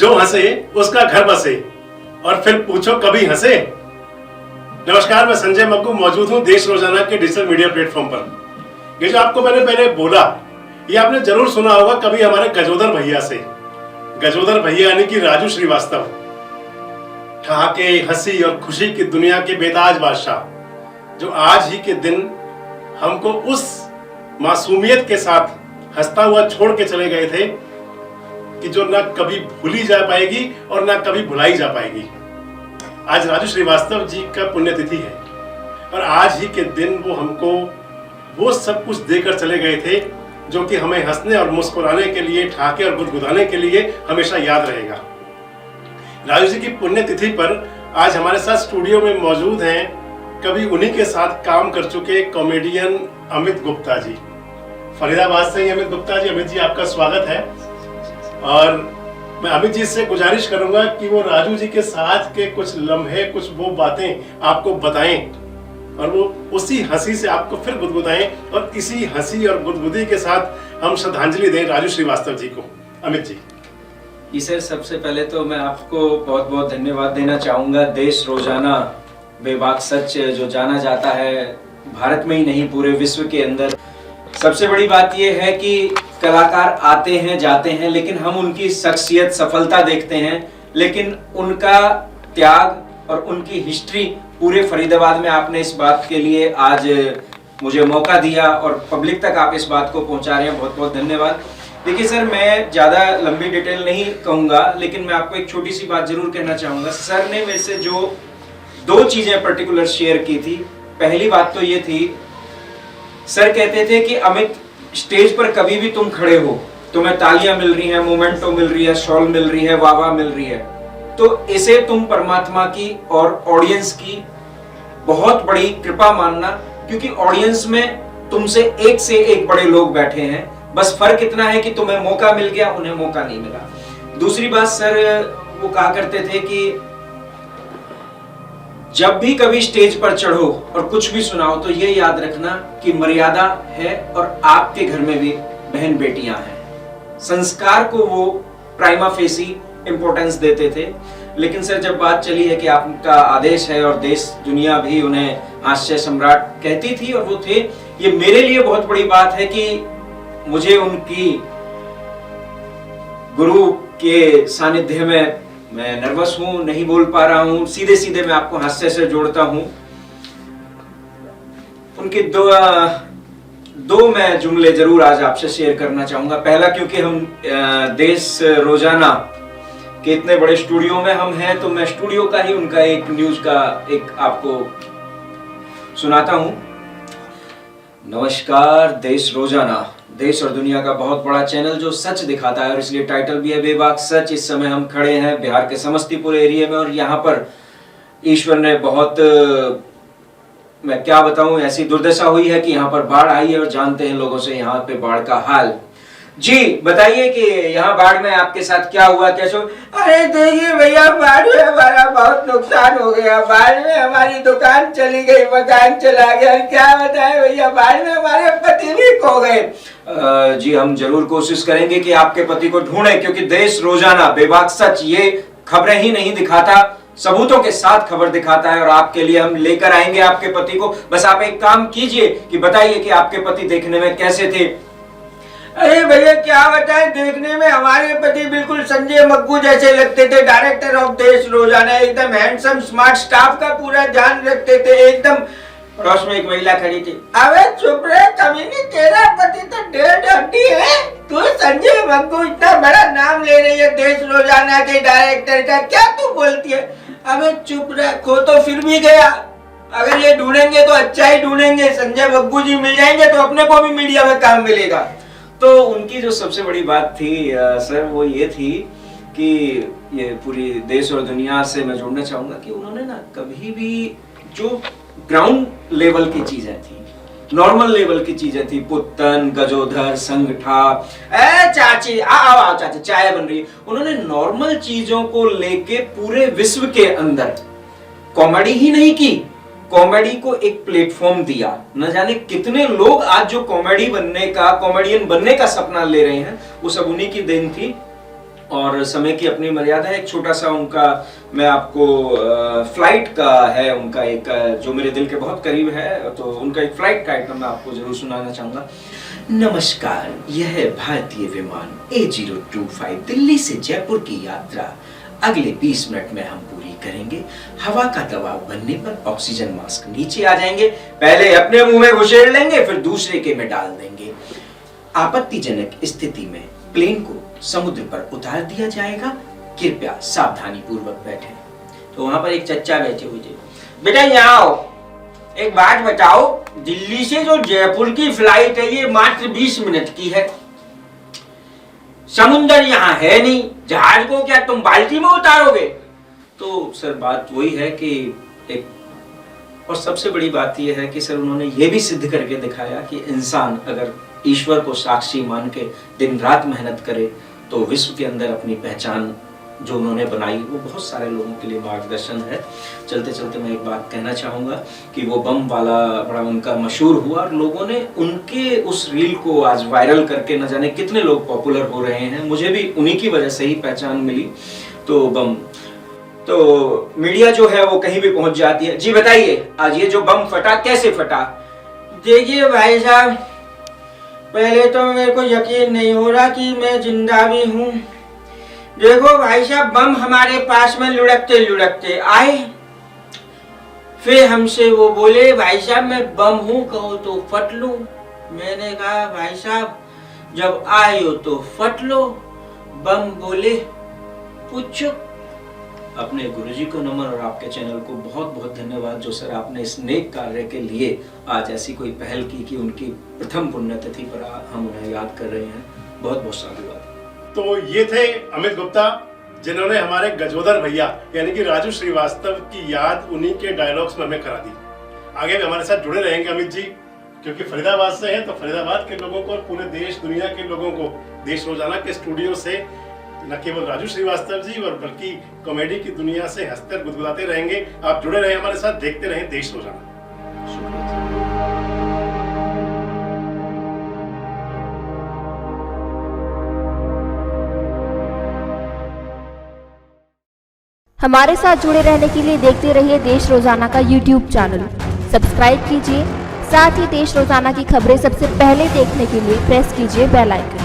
जो हंसे उसका घर बसे और फिर पूछो कभी हंसे। नमस्कार, मैं संजय मग्गू मौजूद हूं देश रोजाना के डिजिटल मीडिया प्लेटफॉर्म पर। ये जो आपको मैंने पहले बोला, ये आपने जरूर सुना होगा कभी हमारे गजोदर भैया से। गजोदर भैया यानी कि राजू श्रीवास्तव, ठहाके, हंसी और खुशी की दुनिया के बेताज बादशाह, जो आज ही के दिन हमको उस मासूमियत के साथ हंसता हुआ छोड़ के चले गए थे कि जो ना कभी भूली जा पाएगी और ना कभी भुलाई जा पाएगी। आज राजू श्रीवास्तव जी का पुण्यतिथि है और आज ही के दिन वो हमको वो सब कुछ देकर चले गए थे जो कि हमें हंसने और मुस्कुराने के लिए, ठहाके और गुदगुदाने के लिए हमेशा याद रहेगा। राजू जी की पुण्यतिथि पर आज हमारे साथ स्टूडियो में मौजूद हैं कभी उन्हीं के साथ काम कर चुके कॉमेडियन अमित गुप्ता जी। फरीदाबाद से ही अमित गुप्ता जी। अमित जी, आपका स्वागत है। और मैं अमित जी से गुजारिश करूंगा कि वो राजू जी के साथ के कुछ लम्हे, कुछ वो बातें आपको बताएं और वो उसी हंसी से आपको फिर गुदगुदाएं और इसी हंसी और गुदगुदी के साथ हम श्रद्धांजलि दें राजू श्रीवास्तव जी को। अमित जी। सर, सबसे पहले तो मैं आपको बहुत बहुत धन्यवाद देना चाहूँगा। देश रोजाना बेबाक सच जो जाना जाता है भारत में ही नहीं पूरे विश्व के अंदर। सबसे बड़ी बात यह है कि कलाकार आते हैं जाते हैं, लेकिन हम उनकी शख्सियत, सफलता देखते हैं, लेकिन उनका त्याग और उनकी हिस्ट्री पूरे फरीदाबाद में आपने इस बात के लिए आज मुझे मौका दिया और पब्लिक तक आप इस बात को पहुंचा रहे हैं। बहुत बहुत धन्यवाद। देखिए सर, मैं ज़्यादा लंबी डिटेल नहीं कहूँगा, लेकिन मैं आपको एक छोटी सी बात जरूर कहना चाहूँगा। सर ने मेरे से जो दो चीज़ें पर्टिकुलर शेयर की थी, पहली बात तो ये थी, सर कहते थे कि अमित, स्टेज पर कभी भी तुम खड़े हो, तुम्हें तालियां मिल रही हैं, मोमेंटो मिल रही है, शॉल मिल रही है, वाह मिल रही है, तो इसे तुम परमात्मा की और ऑडियंस की बहुत बड़ी कृपा मानना, क्योंकि ऑडियंस में तुमसे एक से एक बड़े लोग बैठे हैं। बस फर्क इतना है कि तुम्हें मौका मिल गया, उन्हें मौका नहीं मिला। दूसरी बात सर, वो कहा करते थे कि जब भी कभी स्टेज पर चढ़ो और कुछ भी सुनाओ तो ये याद रखना कि मर्यादा है और आपके घर में भी बहन बेटियां हैं। संस्कार को वो प्राइमा फेसी इंपॉर्टेंस देते थे। लेकिन सर, जब बात चली है कि आपका आदेश है और देश दुनिया भी उन्हें हास्य सम्राट कहती थी और वो थे, ये मेरे लिए बहुत बड़ी बात है कि मुझे उनकी गुरु के सानिध्य में मैं नर्वस हूं, नहीं बोल पा रहा हूं, सीधे सीधे मैं आपको हास्य से जोड़ता हूं। उनके दो मैं जुमले जरूर आज आपसे शेयर करना चाहूंगा। पहला, क्योंकि हम देश रोजाना के इतने बड़े स्टूडियो में हम हैं, तो मैं स्टूडियो का ही उनका एक न्यूज का एक आपको सुनाता हूं। नमस्कार, देश रोजाना देश और दुनिया का बहुत बड़ा चैनल जो सच दिखाता है, और इसलिए टाइटल भी है बेबाक सच। इस समय हम खड़े हैं बिहार के समस्तीपुर एरिया में और यहाँ पर ईश्वर ने बहुत, मैं क्या बताऊं, ऐसी दुर्दशा हुई है कि यहाँ पर बाढ़ आई है और जानते हैं लोगों से यहाँ पे बाढ़ का हाल। जी बताइए कि यहाँ बाढ़ में आपके साथ क्या हुआ, कैसे? अरे देखिए भैया, बाढ़ में हमारा बहुत नुकसान हो गया। बाढ़ में हमारी दुकान चली गई, मकान चला गया। क्या बताएं भैया, बाढ़ में हमारे पति भी खो गए। जी, हम जरूर कोशिश करेंगे कि आपके पति को ढूंढें, क्योंकि देश रोजाना बेबाक सच ये खबरें ही नहीं दिखाता, सबूतों के साथ खबर दिखाता है और आपके लिए हम लेकर आएंगे आपके पति को। बस आप एक काम कीजिए कि बताइए कि आपके पति देखने में कैसे थे। अरे भैया, क्या बताएं, देखने में हमारे पति बिल्कुल संजय मग्गू जैसे लगते थे। डायरेक्टर ऑफ देश रोजाना, एकदम हैंडसम, स्मार्ट, स्टाफ का पूरा ध्यान रखते थे एकदम। पड़ोस में एक महिला खड़ी थी। अबे चुप रहे, कभी नहीं, तेरा पति तो डेढ़ हड्डी है। तू संजय मग्गू इतना बड़ा नाम ले रही है देश रोजाना के डायरेक्टर का, क्या तू बोलती है? अबे चुप रहे, खो तो फिर भी गया। अगर ये ढूंढेंगे तो अच्छा ही ढूंढेंगे, संजय मग्गू जी मिल जाएंगे तो अपने को भी मीडिया में काम मिलेगा। तो उनकी जो सबसे बड़ी बात थी सर, वो ये थी कि ये पूरी देश और दुनिया से मैं जोड़ना चाहूंगा कि उन्होंने ना कभी भी जो ग्राउंड लेवल की चीजें थी, नॉर्मल लेवल की चीजें थी, पुत्तन, गजोधर, संगठा, चाची आओ चाची, चाय बन रही है। उन्होंने नॉर्मल चीजों को लेके पूरे विश्व के अंदर कॉमेडी ही नहीं की, कॉमेडी को एक प्लेटफॉर्म दिया। न जाने कितने लोग आज जो कॉमेडियन बनने का सपना ले रहे हैं, वो सब उन्हीं की देन थी। और समय की अपनी मर्यादा है। एक छोटा सा उनका मैं आपको फ्लाइट का है, उनका एक जो मेरे दिल के बहुत करीब है, तो उनका एक फ्लाइट का आइटम मैं आपको जरूर सुनाना चाहूँगा। नमस्कार, यह है भारतीय विमान A025 दिल्ली से जयपुर की यात्रा अगले 20 मिनट में हम पूरी करेंगे। हवा का दबाव बनने पर ऑक्सीजन मास्क नीचे आ जाएंगे, पहले अपने मुंह में घुसेड़ लेंगे फिर दूसरे के में डाल देंगे। आपत्तिजनक स्थिति में प्लेन को समुद्र पर उतार दिया जाएगा, कृपया सावधानी पूर्वक बैठें। तो वहां पर एक चच्चा बैठे हुए थे। बेटा यहाँ आओ, एक बात बताओ, दिल्ली से जो जयपुर की फ्लाइट है ये मात्र 20 मिनट की है, समुंदर यहाँ है नहीं, जहाज को क्या तुम बाल्टी में उतारोगे? तो सर बात वही है कि एक, और सबसे बड़ी बात यह है कि सर उन्होंने ये भी सिद्ध करके दिखाया कि इंसान अगर ईश्वर को साक्षी मान के दिन रात मेहनत करे तो विश्व के अंदर अपनी पहचान जो उन्होंने बनाई वो बहुत सारे लोगों के लिए मार्गदर्शन है। चलते चलते मैं एक बात कहना चाहूँगा कि वो बम वाला बड़ा उनका मशहूर हुआ और लोगों ने उनके उस रील को आज वायरल करके न जाने कितने लोग पॉपुलर हो रहे हैं। मुझे भी उन्हीं की वजह से ही पहचान मिली। तो बम, तो मीडिया जो है वो कहीं भी पहुंच जाती है। जी बताइए, आज ये जो बम फटा कैसे फटा? देखिए भाई साहब, पहले तो मेरे को यकीन नहीं हो रहा कि मैं जिंदा भी हूँ। देखो भाई साहब, बम हमारे पास में लुढ़कते लुढ़कते आए, फिर हमसे वो बोले भाई साहब मैं बम हूँ, कहो तो फट लो। मैंने कहा भाई साहब जब आए हो तो फट लो। बम बोले पूछो। अपने गुरुजी को नमन और आपके चैनल को बहुत बहुत धन्यवाद जो सर आपने इस नेक कार्य के लिए आज ऐसी कोई पहल की कि उनकी प्रथम पुण्यतिथि पर हम उन्हें याद कर रहे हैं। बहुत बहुत साधुवाद। तो ये थे अमित गुप्ता, जिन्होंने हमारे गजोदर भैया यानी कि राजू श्रीवास्तव की याद उन्हीं के डायलॉग्स में हमें करा दी। आगे भी हमारे साथ जुड़े रहेंगे अमित जी, क्योंकि फरीदाबाद से हैं, तो फरीदाबाद के लोगों को और पूरे देश दुनिया के लोगों को देश रोजाना के स्टूडियो से न केवल राजू श्रीवास्तव जी और बल्कि कॉमेडी की दुनिया से हंसकर गुदगुदाते रहेंगे। आप जुड़े रहें हमारे साथ, देखते रहें देश रोजाना। शुक्रिया। हमारे साथ जुड़े रहने के लिए देखते रहिए देश रोजाना का YouTube चैनल। सब्सक्राइब कीजिए, साथ ही देश रोजाना की खबरें सबसे पहले देखने के लिए प्रेस कीजिए बेल आइकन।